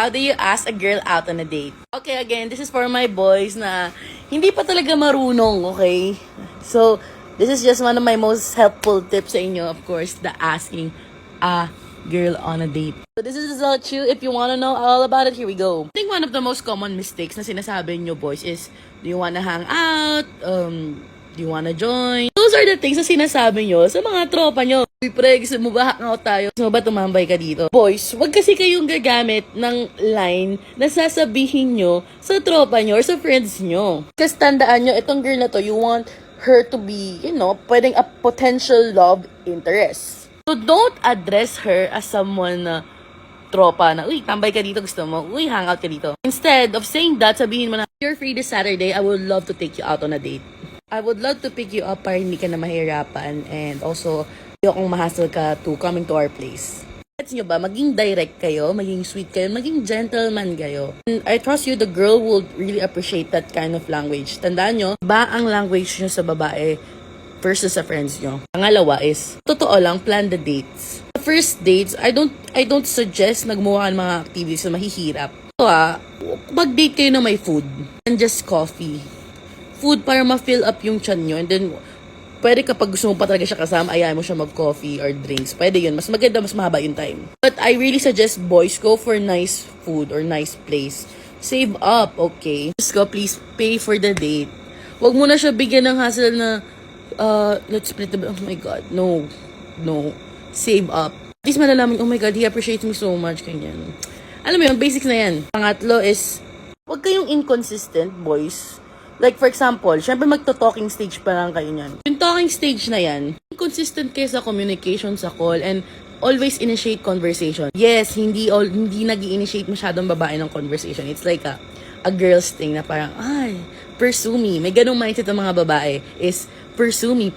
How do you ask a girl out on a date? Okay, again, this is for my boys na hindi pa talaga marunong, okay? So, this is just one of my most helpful tips sa inyo, of course, the asking a girl on a date. So, this is about you. If you wanna know all about it, here we go. I think one of the most common mistakes na sinasabi nyo, boys, is, do you wanna hang out? Do you wanna join? Those are the things na sinasabi nyo sa mga tropa nyo. Uy, pre, gusto mo ba hangout tayo? Gusto mo ba tumambay ka dito? Boys, wag kasi kayong gagamit ng line na sasabihin nyo sa tropa nyo or sa friends nyo. Kasi tandaan nyo, itong girl na to, you want her to be, pwedeng a potential love interest. So, don't address her as someone na tropa na, uy, tambay ka dito, gusto mo? Uy, hangout ka dito. Instead of saying that, sabihin mo na, you're free this Saturday, I would love to take you out on a date. I would love to pick you up para hindi ka na mahirapan and also kung mahasal ka to coming to our place. Gets nyo ba? Maging direct kayo, maging sweet kayo, maging gentleman kayo. And I trust you, the girl would really appreciate that kind of language. Tandaan nyo, ba ang language nyo sa babae versus sa friends nyo. Pangalawa is, totoo lang, plan the dates. The first dates, I don't suggest nagmuha ng mga activities na mahihirap. So mag-date kayo na may food and just coffee. Food para ma-fill up yung tiyan nyo and then pwede kapag gusto mo pa talaga siya kasama, ayayin mo siya mag-coffee or drinks. Pwede yun. Mas maganda, mas mahaba yung time. But I really suggest boys, go for nice food or nice place. Save up, okay? Just go, please pay for the date. Huwag mo na siya bigyan ng hassle na, let's split the bill. Oh my God, no. Save up. At least malalaman, oh my God, he appreciates me so much. Ganyan. Alam mo yun, basics na yan. Pangatlo is, huwag kayong inconsistent, boys. Like, for example, syempre magto-talking stage pa lang kayo niyan. Yung talking stage na yan, consistent kayo sa communication, sa call, and always initiate conversation. Yes, hindi nag-i-initiate masyadong babae ng conversation. It's like a girl's thing na parang, ay, pursue me. May ganong mindset ng mga babae is, pursue me.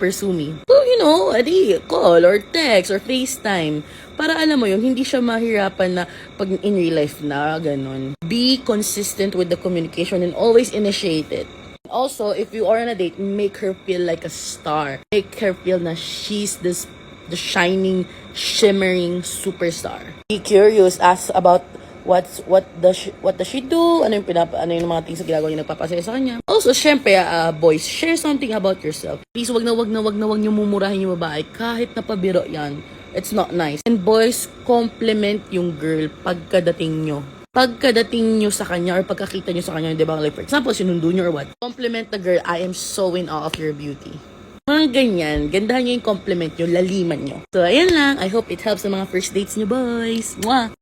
So, edi, call or text or FaceTime. Para alam mo yun, hindi siya mahirapan na pag in real life na, ganon. Be consistent with the communication and always initiate it. Also, if you are on a date, make her feel like a star. Make her feel na she's the shining, shimmering superstar. Be curious, ask about what does she do? Ano yung mga things na ginagawa niya nagpapasaya sa kanya. Also, syempre, boys, share something about yourself. Please, wag na niyo mumurahin yung babae kahit napabiro yan. It's not nice. And boys, compliment yung girl pagkadating nyo. Pagkadating nyo sa kanya or pagkakita nyo sa kanya, di ba? Like, for example, sinundo nyo or what? Compliment the girl, I am so in awe of your beauty. Mga ganyan, gandahan nyo yung compliment nyo, laliman nyo. So, ayan lang. I hope it helps sa mga first dates nyo, boys. Mwah!